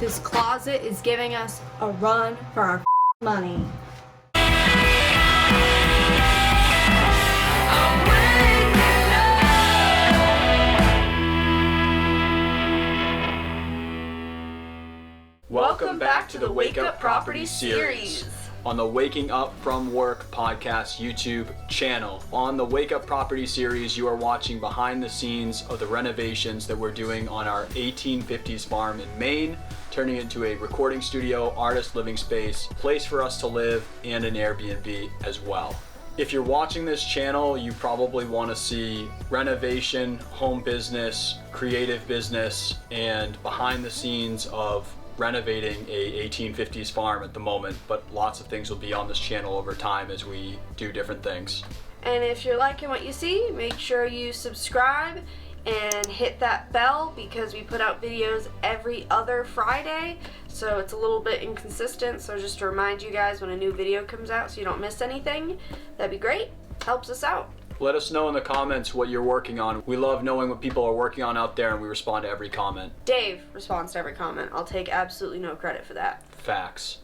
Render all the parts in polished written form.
This closet is giving us a run for our money. Welcome back to the Wake Up Property series on the Waking Up From Work podcast YouTube channel. On the Wake Up Property series, you are watching behind the scenes of the renovations that we're doing on our 1850s farm in Maine, turning it into a recording studio, artist living space, place for us to live, and an Airbnb as well. If you're watching this channel, you probably want to see renovation, home business, creative business, and behind the scenes of renovating a 1850s farm at the moment, but lots of things will be on this channel over time as we do different things. And if you're liking what you see, make sure you subscribe and hit that bell because we put out videos every other Friday, so it's a little bit inconsistent. So just to remind you guys when a new video comes out so you don't miss anything, that'd be great. Helps us out. Let us know in the comments what you're working on. We love knowing what people are working on out there, and we respond to every comment. Dave responds to every comment. I'll take absolutely no credit for that. Facts.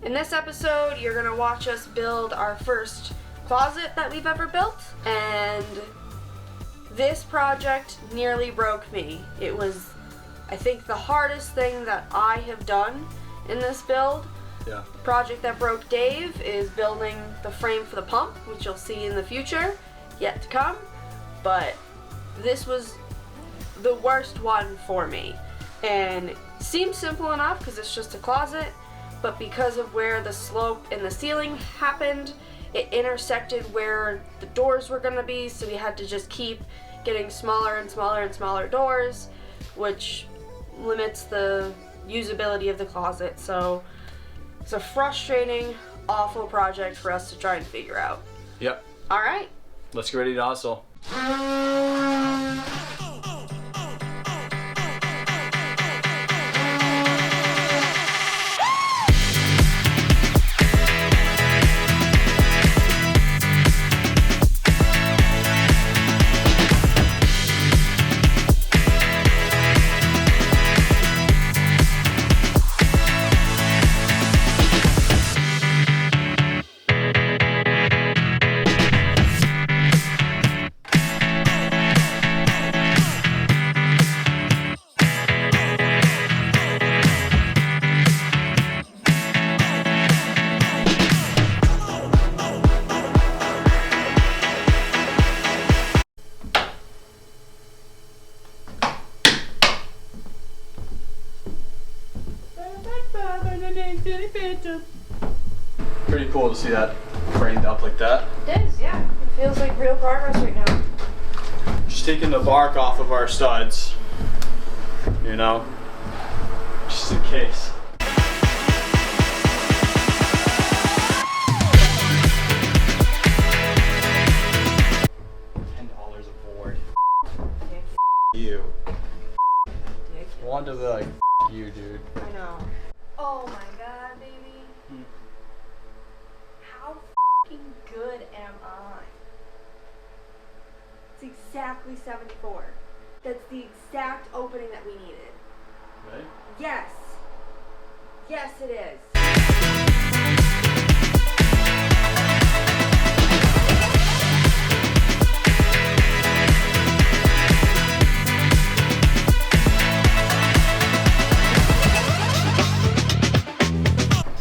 In this episode, you're gonna watch us build our first closet that we've ever built, and this project nearly broke me. It was, I think, the hardest thing that I have done in this build. Yeah. The project that broke Dave is building the frame for the pump, which you'll see in the future, yet to come. But this was the worst one for me. And it seems simple enough because it's just a closet, but because of where the slope in the ceiling happened, it intersected where the doors were gonna be, so we had to just keep getting smaller and smaller and smaller doors, which limits the usability of the closet. So it's a frustrating, awful project for us to try and figure out. Yep. All right. Let's get ready to hustle. Pretty cool to see that framed up like that. It is, yeah. It feels like real progress right now. Just taking the bark off of our studs, you know, just in case. $10 a board. You. I wanted to be like, you, dude. I know. Oh my god, baby. How fucking good am I? It's exactly 74. That's the exact opening that we needed. Right? Yes. Yes, it is.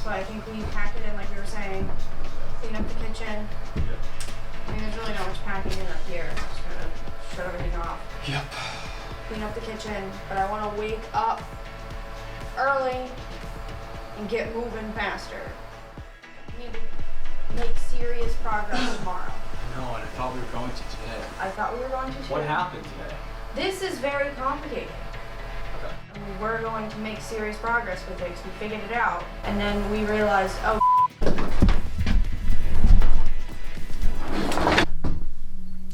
So I think we pack it in like we were saying. Clean up the kitchen. Yep. I mean, there's really not much packing in up here. I'm just gonna shut everything off. Yep. Clean up the kitchen, but I want to wake up early and get moving faster. We need to make serious progress tomorrow. No, and I thought we were going to today. I thought we were going to too. What happened today? This is very complicated. Okay. And we're going to make serious progress with it because we figured it out. And then we realized, oh,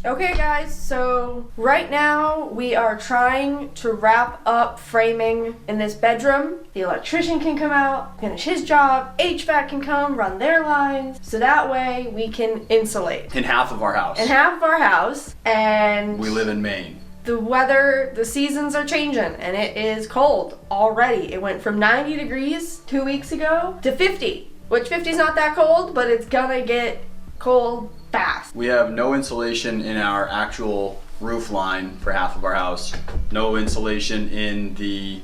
okay guys, so right now we are trying to wrap up framing in this bedroom. The electrician can come out, finish his job, HVAC can come, run their lines, so that way we can insulate. In half of our house. In half of our house, and we live in Maine. the weather, the seasons are changing, and it is cold already. It went from 90 degrees 2 weeks ago to 50, which 50 is not that cold, but it's gonna get cold fast. We have no insulation in our actual roof line for half of our house. No insulation in the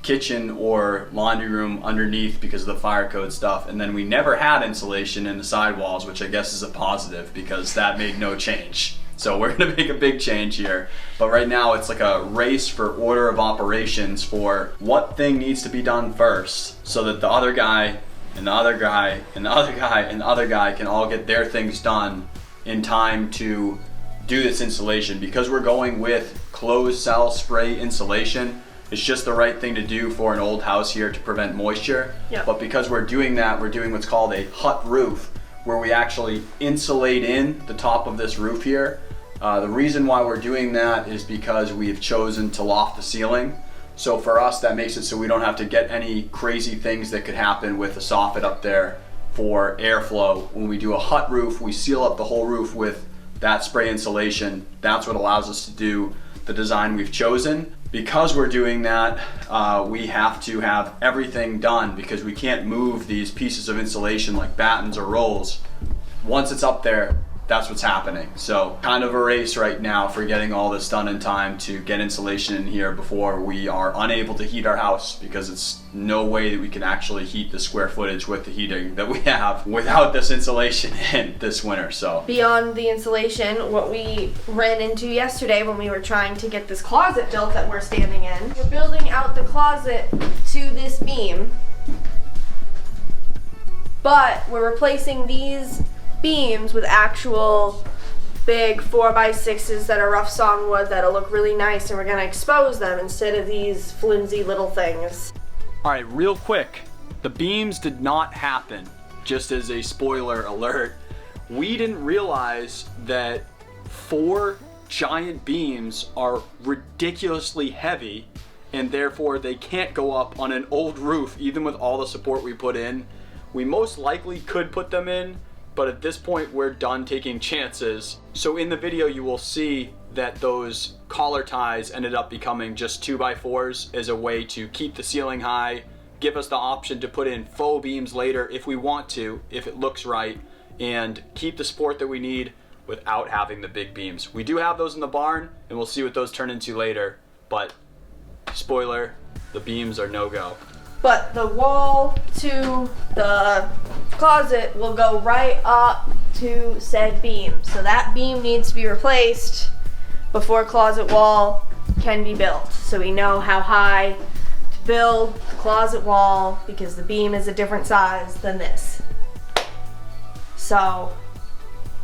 kitchen or laundry room underneath because of the fire code stuff. And then we never had insulation in the sidewalls, which I guess is a positive because that made no change. So we're gonna make a big change here. But right now it's like a race for order of operations for what thing needs to be done first so that the other guy and the other guy and the other guy and the other guy can all get their things done in time to do this insulation. Because we're going with closed cell spray insulation, it's just the right thing to do for an old house here to prevent moisture. Yep. But because we're doing that, we're doing what's called a hut roof, where we actually insulate in the top of this roof here. The reason why we're doing that is because we've chosen to loft the ceiling. So for us, that makes it so we don't have to get any crazy things that could happen with the soffit up there for airflow. When we do a hut roof, we seal up the whole roof with that spray insulation. That's what allows us to do the design we've chosen. Because we're doing that, we have to have everything done because we can't move these pieces of insulation like battens or rolls. Once it's up there, that's what's happening. So kind of a race right now for getting all this done in time to get insulation in here before we are unable to heat our house, because it's no way that we can actually heat the square footage with the heating that we have without this insulation in this winter. So beyond the insulation, what we ran into yesterday when we were trying to get this closet built that we're standing in, we're building out the closet to this beam, but we're replacing these beams with actual big 4x6s that are rough sawn wood that'll look really nice, and we're gonna expose them instead of these flimsy little things. all right, real quick, the beams did not happen. Just as a spoiler alert, we didn't realize that 4 giant beams are ridiculously heavy, and therefore they can't go up on an old roof even with all the support we put in. We most likely could put them in, but at this point we're done taking chances. So in the video you will see that those collar ties ended up becoming just 2x4s as a way to keep the ceiling high, give us the option to put in faux beams later if we want to, if it looks right, and keep the support that we need without having the big beams. We do have those in the barn, and we'll see what those turn into later, but spoiler, the beams are no-go. But the wall to the closet will go right up to said beam. So that beam needs to be replaced before closet wall can be built. So we know how high to build the closet wall because the beam is a different size than this. So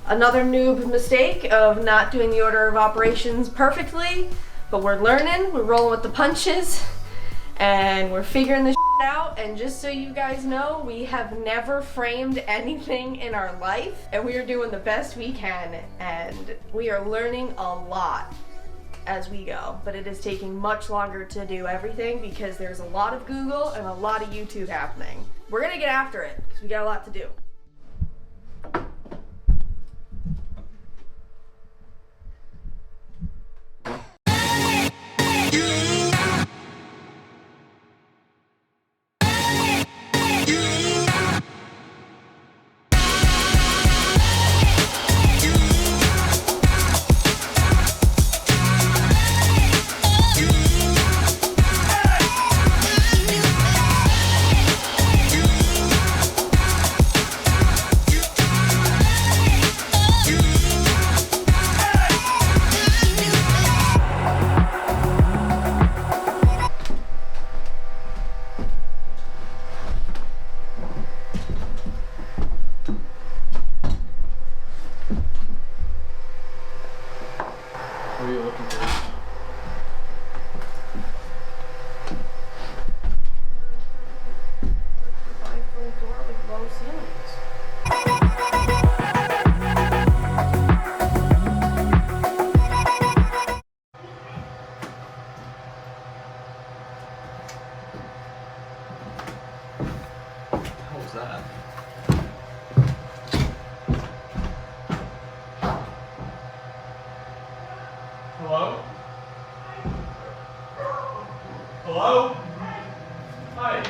another noob mistake of not doing the order of operations perfectly, but we're learning, we're rolling with the punches, and we're figuring this out. And just so you guys know, we have never framed anything in our life, and we are doing the best we can, and we are learning a lot as we go, but it is taking much longer to do everything because there's a lot of Google and a lot of YouTube happening. We're gonna get after it because we got a lot to do. Hi.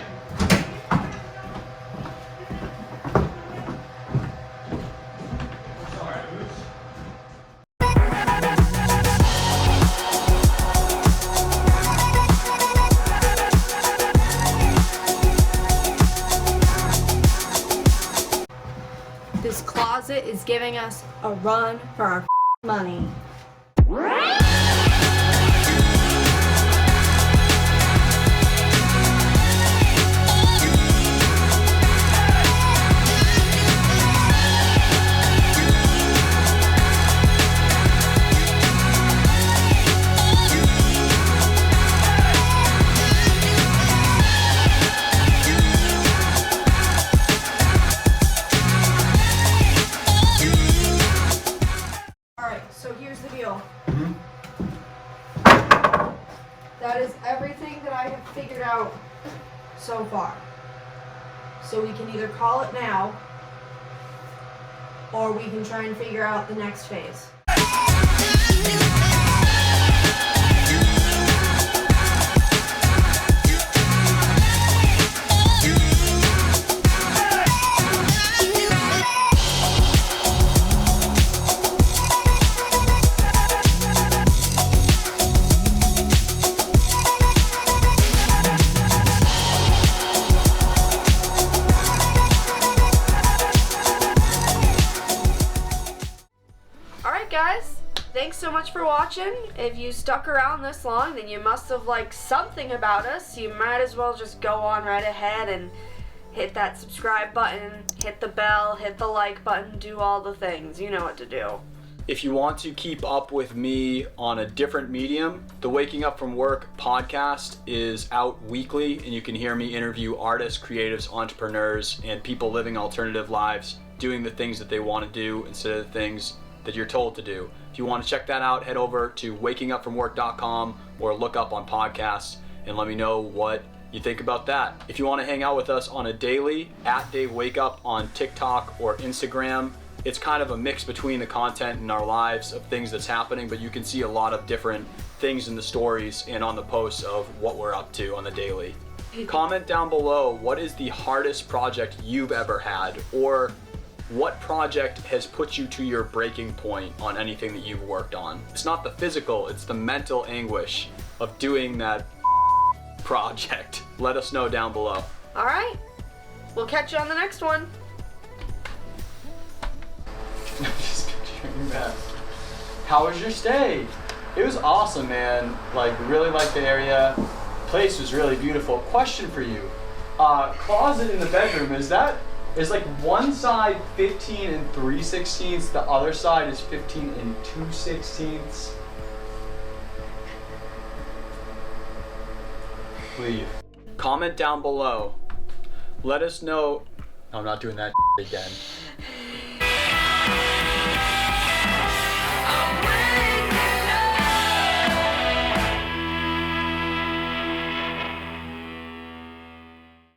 This closet is giving us a run for our money. So here's the deal. That is everything that I have figured out so far. So we can either call it now, or we can try and figure out the next phase. Guys, thanks so much for watching. If you stuck around this long, then you must have liked something about us. You might as well just go on right ahead and hit that subscribe button, hit the bell, hit the like button, do all the things. You know what to do. If you want to keep up with me on a different medium, the Waking Up From Work podcast is out weekly, and you can hear me interview artists, creatives, entrepreneurs, and people living alternative lives, doing the things that they want to do instead of the things that you're told to do. If you want to check that out, head over to wakingupfromwork.com or look up on podcasts and let me know what you think about that. If you want to hang out with us on a daily, @DaveWakeUp on TikTok or Instagram, it's kind of a mix between the content in our lives of things that's happening, but you can see a lot of different things in the stories and on the posts of what we're up to on the daily. Comment down below, what is the hardest project you've ever had, or what project has put you to your breaking point on anything that you've worked on? It's not the physical, it's the mental anguish of doing that project. Let us know down below. All right, we'll catch you on the next one. Just picturing that. How was your stay? It was awesome, man. Like, really liked the area. Place was really beautiful. Question for you. Closet in the bedroom, is like one side 15 and 3/16, the other side is 15 and 2/16. Leave. Comment down below. Let us know. I'm not doing that again.